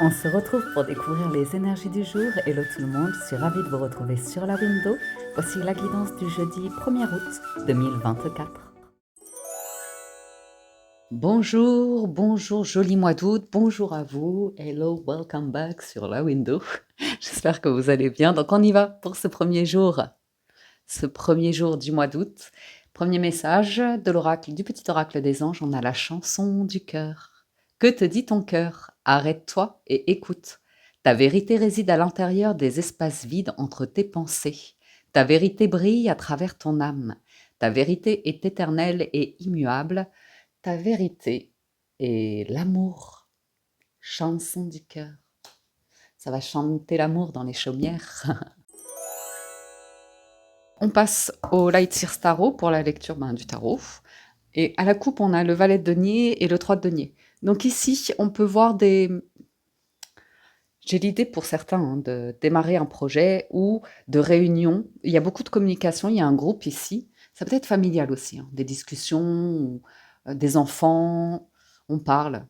On se retrouve pour découvrir les énergies du jour. Hello tout le monde, je suis ravie de vous retrouver sur la window. Voici la guidance du jeudi 1er août 2024. Bonjour, bonjour, joli mois d'août, bonjour à vous. Hello, welcome back sur la window. J'espère que vous allez bien. Donc on y va pour ce premier jour du mois d'août. Premier message de l'oracle, du petit oracle des anges, on a la chanson du cœur. Que te dit ton cœur? Arrête-toi et écoute. Ta vérité réside à l'intérieur des espaces vides entre tes pensées. Ta vérité brille à travers ton âme. Ta vérité est éternelle et immuable. Ta vérité est l'amour. Chanson du cœur. Ça va chanter l'amour dans les chaumières. On passe au Light Seer Tarot pour la lecture du tarot. Et à la coupe, on a le valet de denier et le 3 de denier. Donc ici, on peut voir des... J'ai l'idée pour certains de démarrer un projet ou de réunion. Il y a beaucoup de communication, il y a un groupe ici. Ça peut être familial aussi, des discussions, ou, des enfants, on parle.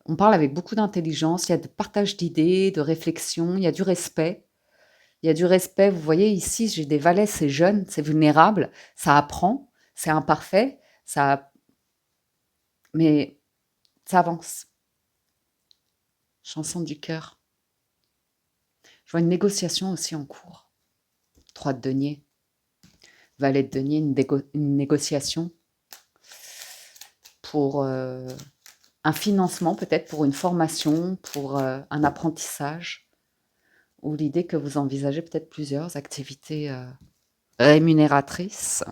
On parle avec beaucoup d'intelligence, il y a de partage d'idées, de réflexion, il y a du respect. Il y a du respect, vous voyez ici, j'ai des valets, c'est jeune, c'est vulnérable, ça apprend, c'est imparfait, mais ça avance. Chanson du cœur. Je vois une négociation aussi en cours. 3 de denier. Valet de denier, une négociation pour un financement, peut-être pour une formation, pour un apprentissage, ou l'idée que vous envisagez peut-être plusieurs activités rémunératrices.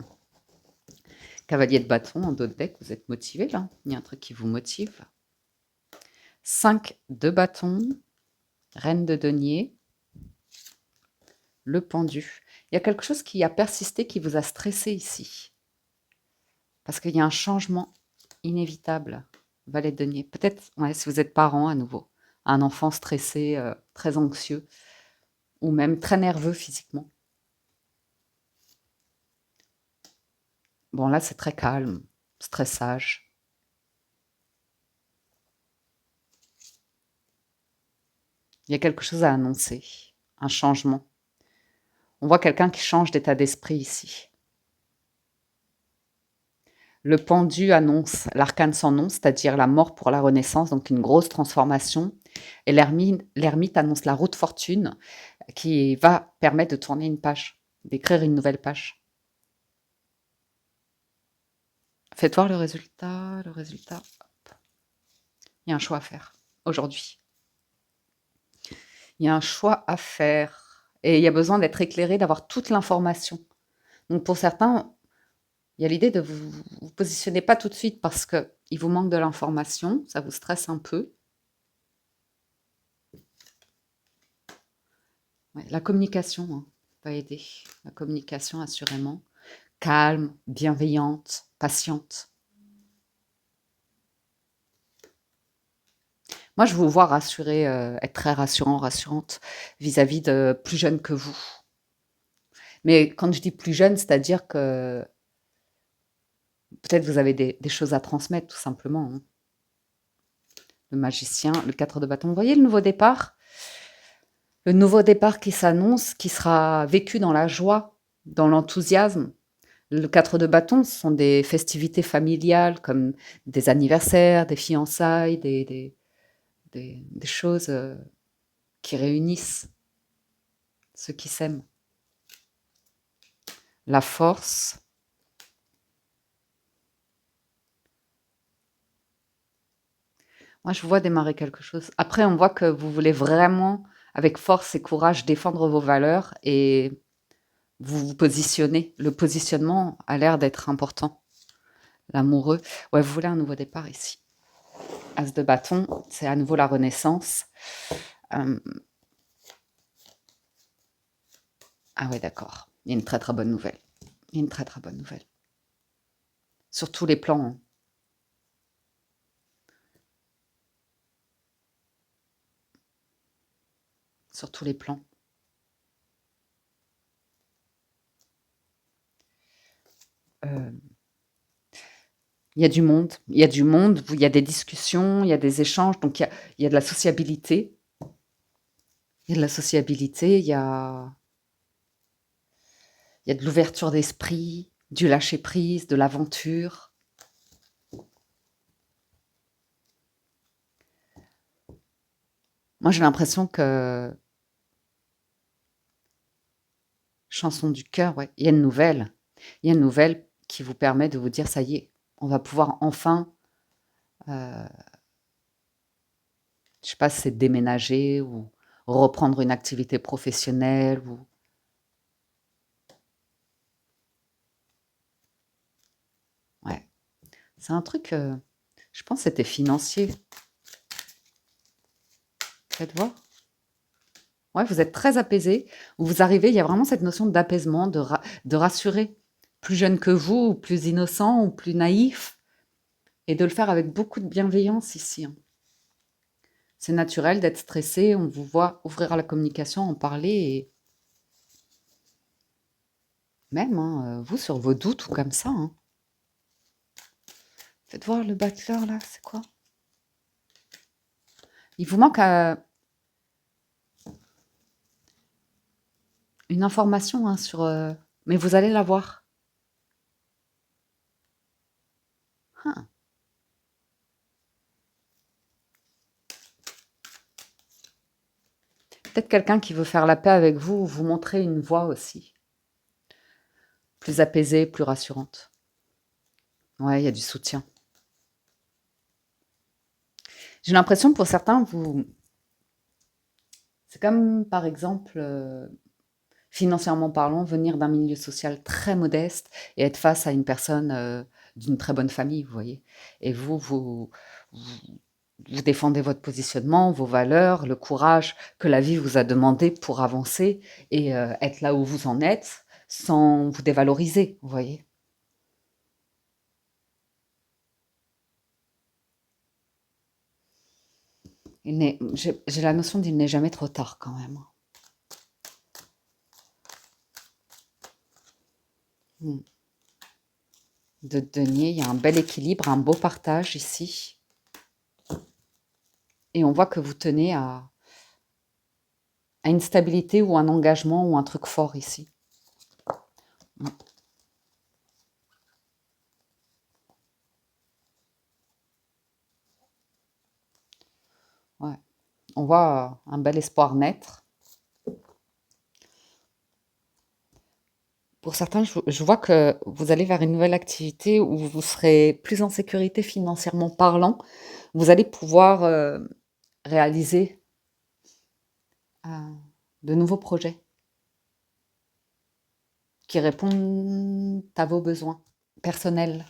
Cavalier de bâton en dos de deck, vous êtes motivé là. Il y a un truc qui vous motive. 5 de bâton, reine de denier, le pendu. Il y a quelque chose qui a persisté, qui vous a stressé ici. Parce qu'il y a un changement inévitable. Valet de denier. Peut-être, ouais, si vous êtes parent à nouveau, un enfant stressé, très anxieux, ou même très nerveux physiquement. Bon, là, c'est très calme, stressage. Il y a quelque chose à annoncer, un changement. On voit quelqu'un qui change d'état d'esprit ici. Le pendu annonce l'arcane sans nom, c'est-à-dire la mort pour la renaissance, donc une grosse transformation. Et l'ermite annonce la route fortune qui va permettre de tourner une page, d'écrire une nouvelle page. Faites voir le résultat, le résultat. Hop. Il y a un choix à faire aujourd'hui. Il y a un choix à faire et il y a besoin d'être éclairé, d'avoir toute l'information. Donc pour certains, il y a l'idée de vous positionner pas tout de suite parce qu'il vous manque de l'information, ça vous stresse un peu. Ouais, la communication va aider. La communication, assurément. Calme, bienveillante, patiente. Moi, je vous vois rassurer, être très rassurant, rassurante vis-à-vis de plus jeunes que vous. Mais quand je dis plus jeune, c'est-à-dire que peut-être vous avez des choses à transmettre, tout simplement. Le magicien, le 4 de bâton. Vous voyez le nouveau départ? Le nouveau départ qui s'annonce, qui sera vécu dans la joie, dans l'enthousiasme. Le 4 de bâton, ce sont des festivités familiales comme des anniversaires, des fiançailles, des choses qui réunissent ceux qui s'aiment. La force. Moi, je vous vois démarrer quelque chose. Après, on voit que vous voulez vraiment, avec force et courage, défendre vos valeurs et vous vous positionnez. Le positionnement a l'air d'être important. L'amoureux. Ouais, vous voulez un nouveau départ ici. As de bâton, c'est à nouveau la renaissance. Ah ouais, d'accord. Il y a une très très bonne nouvelle. Il y a une très très bonne nouvelle. Sur tous les plans. Sur tous les plans. Il y a du monde, il y a du monde, il y a des discussions, il y a des échanges, donc il y a de la sociabilité. Il y a de la sociabilité, il y a de l'ouverture d'esprit, du lâcher-prise, de l'aventure. Moi, j'ai l'impression que chanson du cœur, ouais, il y a une nouvelle. Il y a une nouvelle qui vous permet de vous dire, ça y est, on va pouvoir enfin, je sais pas si c'est déménager ou reprendre une activité professionnelle ou ouais. C'est un truc, je pense que c'était financier. Faites voir. Ouais, vous êtes très apaisé. Vous arrivez, il y a vraiment cette notion d'apaisement, de rassurer. Plus jeune que vous, ou plus innocent, ou plus naïf, et de le faire avec beaucoup de bienveillance ici, hein. C'est naturel d'être stressé, on vous voit ouvrir la communication, en parler, et même, hein, vous, sur vos doutes ou comme ça, hein. Faites voir le battleur, là, c'est quoi? Il vous manque une information, hein, sur... mais vous allez l'avoir. Ah. Peut-être quelqu'un qui veut faire la paix avec vous, ou vous montrer une voie aussi. Plus apaisée, plus rassurante. Ouais, il y a du soutien. J'ai l'impression pour certains, c'est comme par exemple, financièrement parlant, venir d'un milieu social très modeste et être face à une personne d'une très bonne famille, vous voyez. Et vous, vous défendez votre positionnement, vos valeurs, le courage que la vie vous a demandé pour avancer et être là où vous en êtes sans vous dévaloriser, vous voyez. J'ai la notion d'il n'est jamais trop tard quand même. Hmm. De denier, il y a un bel équilibre, un beau partage ici. Et on voit que vous tenez à une stabilité ou un engagement ou un truc fort ici. Mm. Ouais. On voit un bel espoir naître. Pour certains, je vois que vous allez vers une nouvelle activité où vous serez plus en sécurité financièrement parlant. Vous allez pouvoir réaliser euh, de nouveaux projets qui répondent à vos besoins personnels,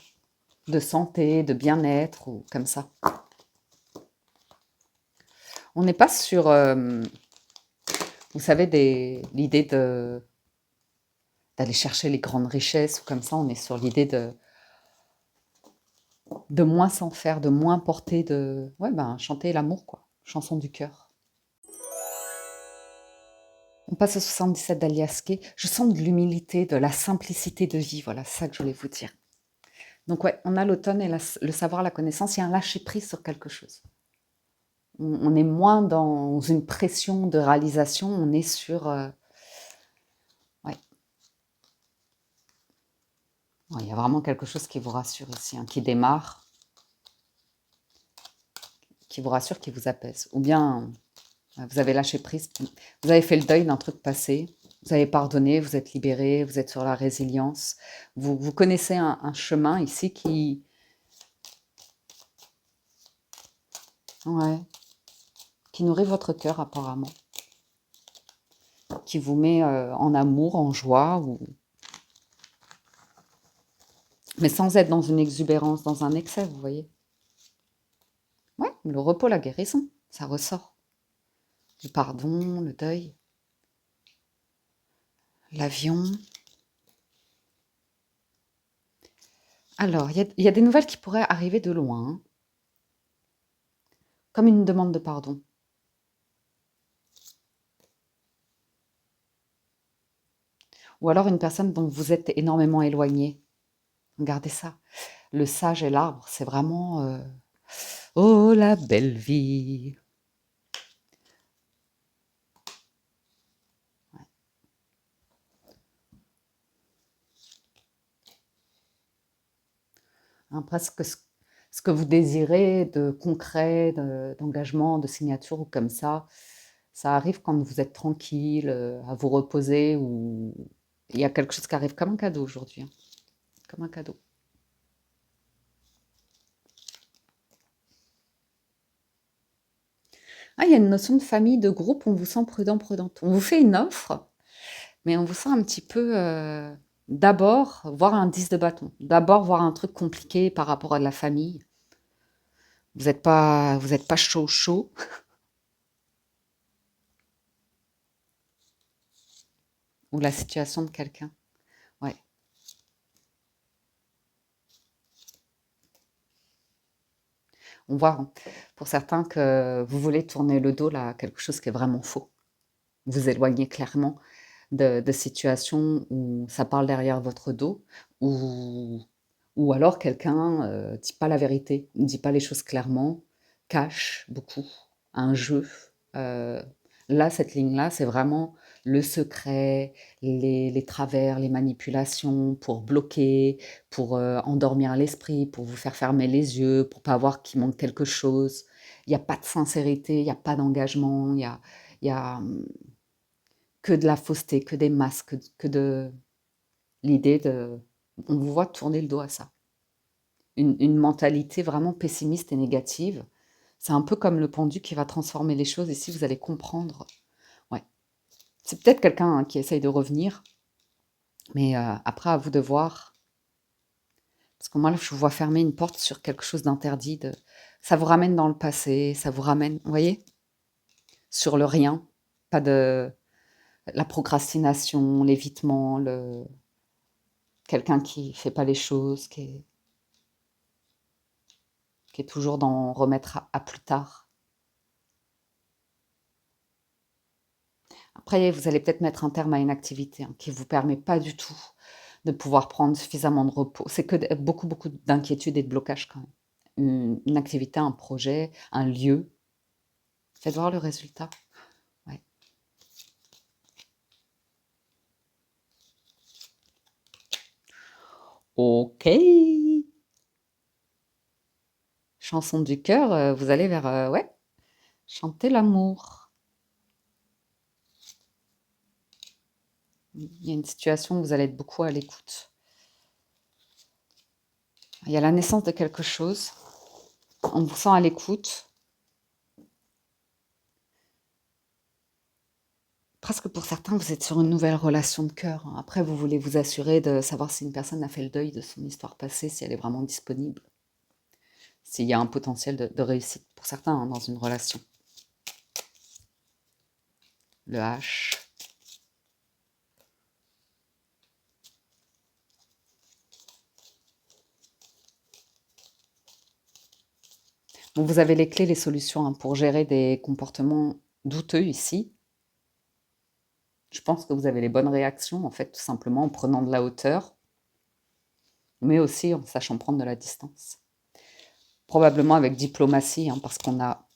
de santé, de bien-être ou comme ça. On n'est pas sur, vous savez, l'idée d'aller chercher les grandes richesses ou comme ça. On est sur l'idée de moins s'en faire, de moins porter de... Ouais, ben, chanter l'amour, quoi. Chanson du cœur. On passe au 77 d'Aliaské. Je sens de l'humilité, de la simplicité de vie. Voilà, c'est ça que je voulais vous dire. Donc ouais, on a l'automne et le savoir, la connaissance. Il y a un lâcher-prise sur quelque chose. On est moins dans une pression de réalisation. On est sur... ouais. Ouais, il y a vraiment quelque chose qui vous rassure ici, hein, qui démarre, qui vous rassure, qui vous apaise. Ou bien vous avez lâché prise, vous avez fait le deuil d'un truc passé, vous avez pardonné, vous êtes libéré, vous êtes sur la résilience. Vous connaissez un chemin ici ouais, qui nourrit votre cœur apparemment, qui vous met en amour, en joie, mais sans être dans une exubérance, dans un excès, vous voyez. Ouais, le repos, la guérison, ça ressort. Le pardon, le deuil, l'avion. Alors, il y a des nouvelles qui pourraient arriver de loin, hein, comme une demande de pardon. Ou alors une personne dont vous êtes énormément éloigné. Regardez ça. le sage et l'arbre, c'est vraiment oh la belle vie. Hein, presque ce que vous désirez de concret, d'engagement, de signature ou comme ça arrive quand vous êtes tranquille, à vous reposer ou il y a quelque chose qui arrive comme un cadeau aujourd'hui, hein, comme un cadeau. Ah, il y a une notion de famille, de groupe, on vous sent prudent, prudente. On vous fait une offre, mais on vous sent un petit peu d'abord voir un 10 de bâton, d'abord voir un truc compliqué par rapport à de la famille. Vous êtes pas chaud, chaud. Ou la situation de quelqu'un. Ouais. On voit hein, pour certains que vous voulez tourner le dos là, à quelque chose qui est vraiment faux. Vous éloignez clairement de situations où ça parle derrière votre dos, ou, ou alors quelqu'un dit pas la vérité, ne dit pas les choses clairement, cache beaucoup un jeu. Euh, Là, cette ligne-là, c'est vraiment le secret, les travers, les manipulations pour bloquer, pour endormir l'esprit, pour vous faire fermer les yeux, pour pas voir qu'il manque quelque chose. Il n'y a pas de sincérité, il n'y a pas d'engagement, il y a que de la fausseté, que des masques, que de l'idée de... On vous voit tourner le dos à ça. Une mentalité vraiment pessimiste et négative. C'est un peu comme le pendu qui va transformer les choses. Ici, vous allez comprendre. Ouais. C'est peut-être quelqu'un hein, qui essaye de revenir, mais après, à vous de voir. Parce que moi, là, je vous vois fermer une porte sur quelque chose d'interdit. Ça vous ramène dans le passé, ça vous ramène, vous voyez, sur le rien. Pas de la procrastination, l'évitement, quelqu'un qui fait pas les choses, qui est toujours dans remettre à plus tard. Après, vous allez peut-être mettre un terme à une activité hein, qui ne vous permet pas du tout de pouvoir prendre suffisamment de repos. C'est que beaucoup, beaucoup d'inquiétudes et de blocages quand même. Une activité, un projet, un lieu. Faites voir le résultat. Ouais. Ok. Chanson du cœur, vous allez vers... ouais, chanter l'amour. Il y a une situation où vous allez être beaucoup à l'écoute. Il y a la naissance de quelque chose. On vous sent à l'écoute. Presque pour certains, vous êtes sur une nouvelle relation de cœur. Hein. Après, vous voulez vous assurer de savoir si une personne a fait le deuil de son histoire passée, si elle est vraiment disponible, s'il y a un potentiel de réussite pour certains hein, dans une relation. Le H. Bon, vous avez les clés, les solutions hein, pour gérer des comportements douteux ici. Je pense que vous avez les bonnes réactions, en fait, tout simplement en prenant de la hauteur, mais aussi en sachant prendre de la distance. Probablement avec diplomatie, hein, parce qu'on a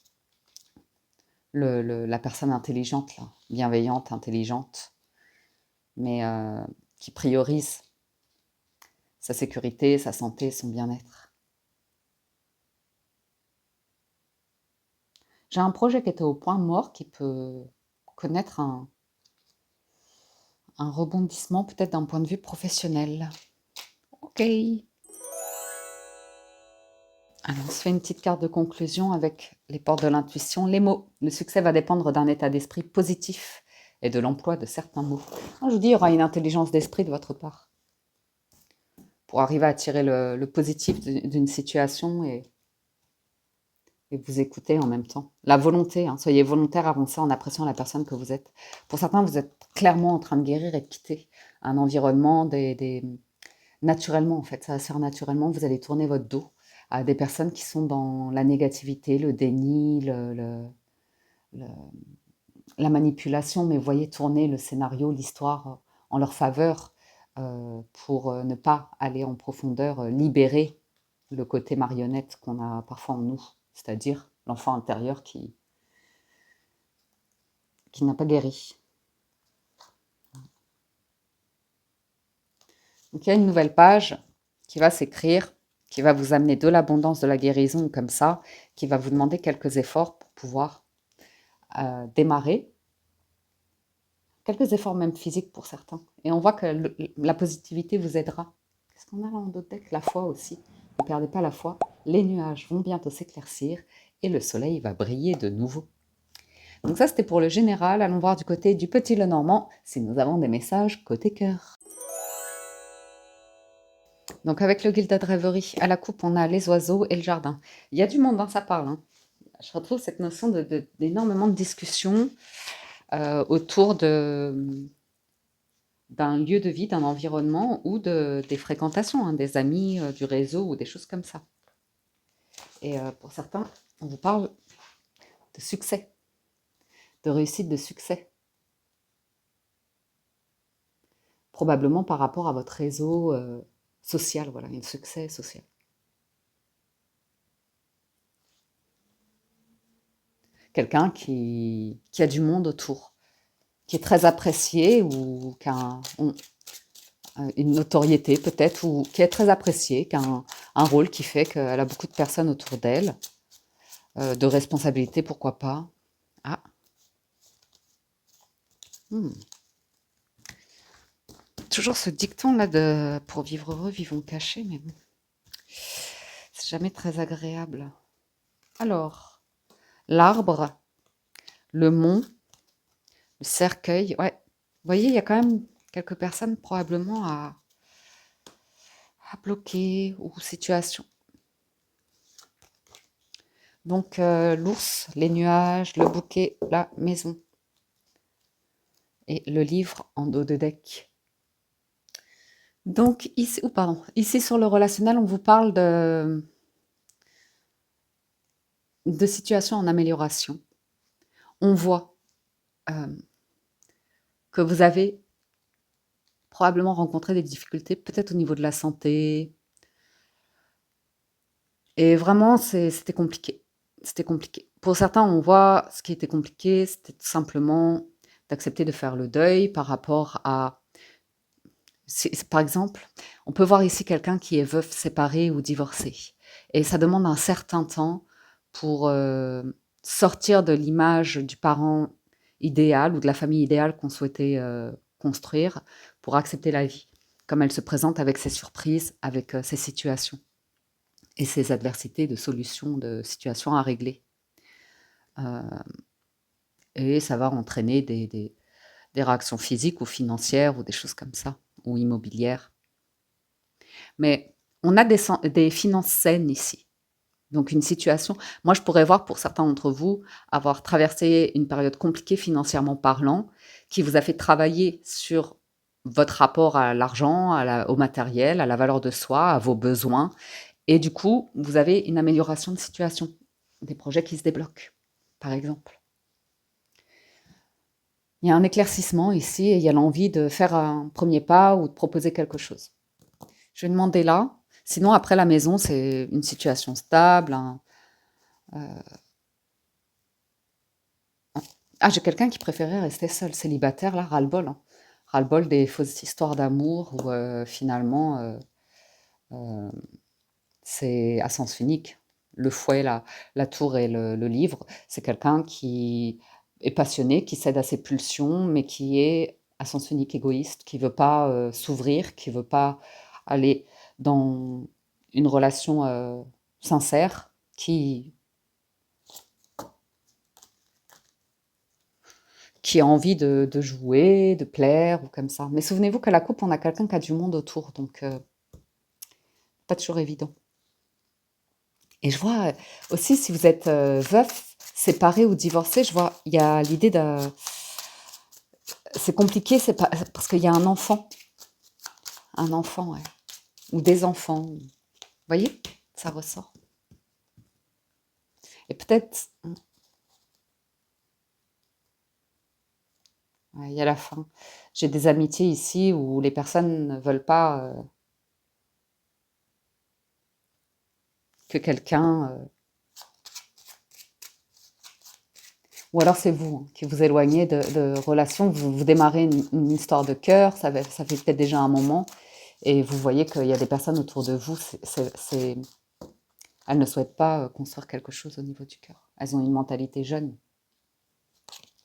la personne intelligente, là, bienveillante, intelligente, mais qui priorise sa sécurité, sa santé, son bien-être. J'ai un projet qui était au point mort qui peut connaître un rebondissement peut-être d'un point de vue professionnel. Ok. Alors, on se fait une petite carte de conclusion avec les portes de l'intuition. Les mots. Le succès va dépendre d'un état d'esprit positif et de l'emploi de certains mots. Je vous dis, il y aura une intelligence d'esprit de votre part pour arriver à tirer le positif d'une situation et vous écouter en même temps. La volonté, hein, soyez volontaire, avancez en appréciant la personne que vous êtes. Pour certains, vous êtes clairement en train de guérir et de quitter un environnement, naturellement en fait, ça va se faire naturellement, vous allez tourner votre dos à des personnes qui sont dans la négativité, le déni, le- la manipulation, mais voyez tourner le scénario, l'histoire en leur faveur pour ne pas aller en profondeur, libérer le côté marionnette qu'on a parfois en nous, c'est-à-dire l'enfant intérieur qui n'a pas guéri. Donc il y a une nouvelle page qui va s'écrire, qui va vous amener de l'abondance, de la guérison comme ça, qui va vous demander quelques efforts pour pouvoir démarrer, quelques efforts même physiques pour certains. Et on voit que la positivité vous aidera. Qu'est-ce qu'on a là en d'autres decks? La foi aussi. Ne perdez pas la foi. Les nuages vont bientôt s'éclaircir et le soleil va briller de nouveau. Donc ça, c'était pour le général. Allons voir du côté du petit Lenormand si nous avons des messages côté cœur. Donc avec le Gilded Rêverie, à la coupe, on a les oiseaux et le jardin. Il y a du monde, hein, ça parle. Hein. Je retrouve cette notion d'énormément de discussions autour d'un lieu de vie, d'un environnement ou des fréquentations, hein, des amis, du réseau ou des choses comme ça. Et pour certains, on vous parle de succès, de réussite de succès. Probablement par rapport à votre réseau social, voilà, un succès social. Quelqu'un qui a du monde autour, qui est très apprécié ou qui a une notoriété peut-être, ou qui est très apprécié, qui a un rôle qui fait qu'elle a beaucoup de personnes autour d'elle, de responsabilité, pourquoi pas. Ah. Toujours ce dicton-là de « pour vivre heureux, vivons cachés », mais bon, c'est jamais très agréable. Alors, l'arbre, le mont, le cercueil, ouais. Vous voyez, il y a quand même quelques personnes probablement à bloquer ou situation. Donc, l'ours, les nuages, le bouquet, la maison. Et le livre en dos de deck. Donc, ici sur le relationnel, on vous parle de situations en amélioration. On voit que vous avez probablement rencontré des difficultés, peut-être au niveau de la santé. Et vraiment, c'était compliqué. C'était compliqué. Pour certains, on voit ce qui était compliqué, c'était tout simplement d'accepter de faire le deuil par rapport à... Par exemple, on peut voir ici quelqu'un qui est veuf, séparé ou divorcé. Et ça demande un certain temps pour sortir de l'image du parent idéal ou de la famille idéale qu'on souhaitait construire pour accepter la vie, comme elle se présente avec ses surprises, avec ses situations et ses adversités de solutions, de situations à régler. Et ça va entraîner des réactions physiques ou financières ou des choses comme ça, ou immobilières. Mais on a des finances saines ici. Donc une situation, moi je pourrais voir pour certains d'entre vous avoir traversé une période compliquée financièrement parlant, qui vous a fait travailler sur votre rapport à l'argent, au matériel, à la valeur de soi, à vos besoins. Et du coup, vous avez une amélioration de situation, des projets qui se débloquent, par exemple. Il y a un éclaircissement ici et il y a l'envie de faire un premier pas ou de proposer quelque chose. Je vais demander là. Sinon, après la maison, c'est une situation stable. Ah, j'ai quelqu'un qui préférait rester seul, célibataire, là, ras-le-bol. Hein. Ras-le-bol des fausses histoires d'amour où finalement, c'est à sens unique. Le fouet, la tour et le livre, c'est quelqu'un qui est passionné, qui cède à ses pulsions, mais qui est à sens unique égoïste, qui veut pas s'ouvrir, qui veut pas aller dans une relation sincère, qui a envie de jouer, de plaire ou comme ça. Mais souvenez-vous qu'à la coupe, on a quelqu'un qui a du monde autour, donc pas toujours évident. Et je vois aussi, si vous êtes veuf, séparé ou divorcé, je vois, il y a l'idée de... C'est compliqué, c'est pas... parce qu'il y a un enfant, ouais, ou des enfants. Vous voyez, ça ressort. Et peut-être, ouais, il y a la fin. J'ai des amitiés ici où les personnes ne veulent pas que quelqu'un... ou alors c'est vous qui vous éloignez de relations, vous démarrez une histoire de cœur, ça fait peut-être déjà un moment, et vous voyez qu'il y a des personnes autour de vous, elles ne souhaitent pas construire quelque chose au niveau du cœur. Elles ont une mentalité jeune,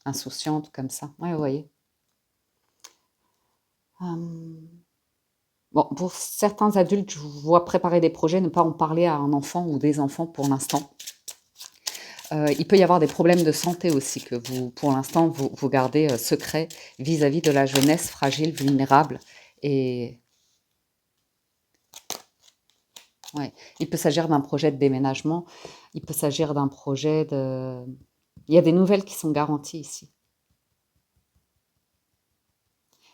insouciante, comme ça. Ouais, vous voyez. Bon, pour certains adultes, je vous vois préparer des projets, ne pas en parler à un enfant ou des enfants pour l'instant. Il peut y avoir des problèmes de santé aussi que vous, pour l'instant, vous gardez secret vis-à-vis de la jeunesse fragile, vulnérable. Et ouais, il peut s'agir d'un projet de déménagement, il peut s'agir d'un projet de... Il y a des nouvelles qui sont garanties ici.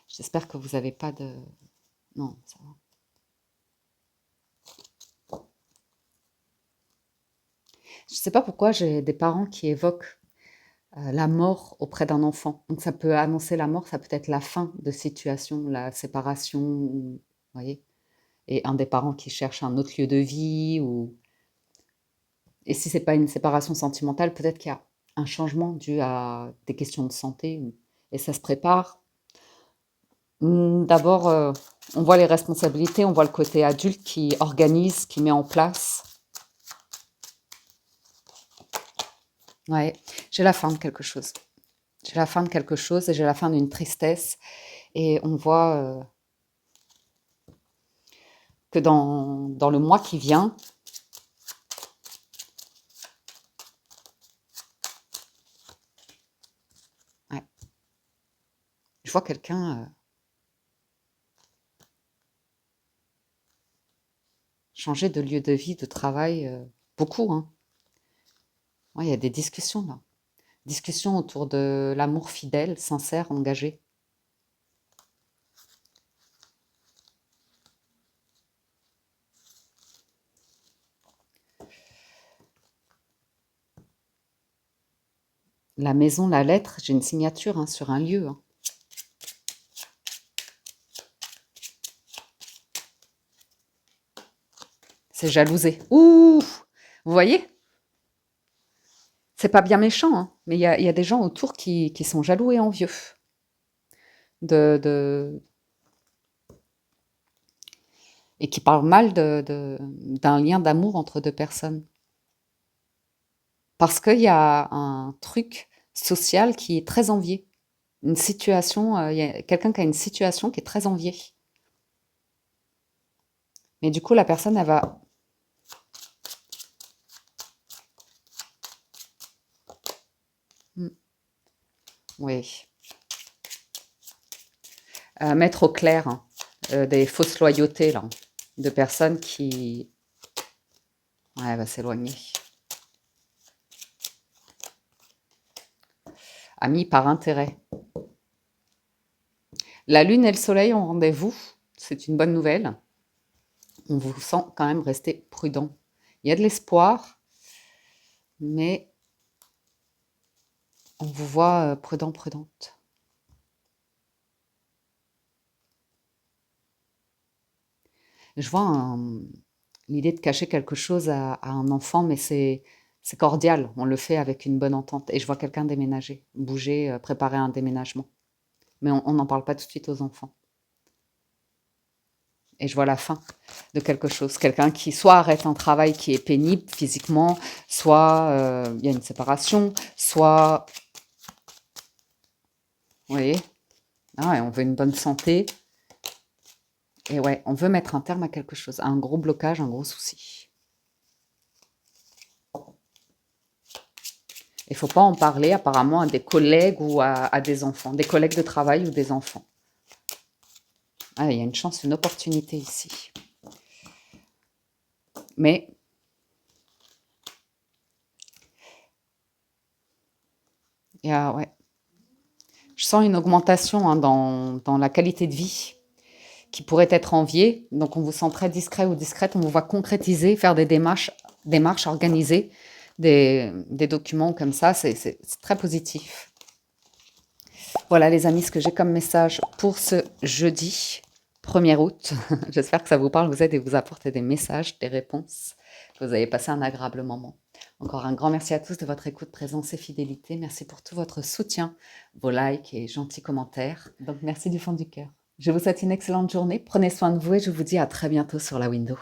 J'espère que vous n'avez pas de... Non, ça va. Je ne sais pas pourquoi j'ai des parents qui évoquent la mort auprès d'un enfant. Donc ça peut annoncer la mort, ça peut être la fin de situation, la séparation, vous voyez, et un des parents qui cherche un autre lieu de vie, ou... Et si c'est pas une séparation sentimentale, peut-être qu'il y a un changement dû à des questions de santé, et ça se prépare. D'abord, on voit les responsabilités, on voit le côté adulte qui organise, qui met en place. Ouais, j'ai la fin de quelque chose. J'ai la fin de quelque chose et j'ai la fin d'une tristesse. Et on voit que dans le mois qui vient, ouais, je vois quelqu'un changer de lieu de vie, de travail, beaucoup, hein. Ouais, il y a des discussions là. Discussions autour de l'amour fidèle, sincère, engagé. La maison, la lettre, j'ai une signature hein, sur un lieu. Hein. C'est jalousé. Ouh! Vous voyez? C'est pas bien méchant, hein, mais il y a des gens autour qui sont jaloux et envieux. Et qui parlent mal d'un lien d'amour entre deux personnes. Parce qu'il y a un truc social qui est très envié. Une situation, il y a quelqu'un qui a une situation qui est très enviée. Mais du coup, la personne, elle va... Oui. Mettre au clair hein, des fausses loyautés, là, de personnes qui... Ouais, elle va s'éloigner. Amis par intérêt. La lune et le soleil ont rendez-vous. C'est une bonne nouvelle. On vous sent quand même rester prudent. Il y a de l'espoir, mais on vous voit prudent, prudente. Je vois l'idée de cacher quelque chose à un enfant, mais c'est cordial. On le fait avec une bonne entente. Et je vois quelqu'un déménager, bouger, préparer un déménagement. Mais on n'en parle pas tout de suite aux enfants. Et je vois la fin de quelque chose. Quelqu'un qui soit arrête un travail qui est pénible physiquement, soit il y a une séparation, soit... Vous voyez? Ah, et on veut une bonne santé. Et ouais, on veut mettre un terme à quelque chose, à un gros blocage, un gros souci. Il ne faut pas en parler apparemment à des collègues ou à des enfants, des collègues de travail ou des enfants. Ah, il y a une chance, une opportunité ici. Mais ouais, je sens une augmentation hein, dans la qualité de vie qui pourrait être enviée. Donc on vous sent très discret ou discrète, on vous voit concrétiser, faire des démarches organiser des documents comme ça, c'est très positif. Voilà les amis, ce que j'ai comme message pour ce jeudi 1er août. J'espère que ça vous parle, vous aide et vous apporte des messages, des réponses, que vous avez passé un agréable moment. Encore un grand merci à tous de votre écoute, présence et fidélité. Merci pour tout votre soutien, vos likes et gentils commentaires. Donc merci du fond du cœur. Je vous souhaite une excellente journée. Prenez soin de vous et je vous dis à très bientôt sur la window.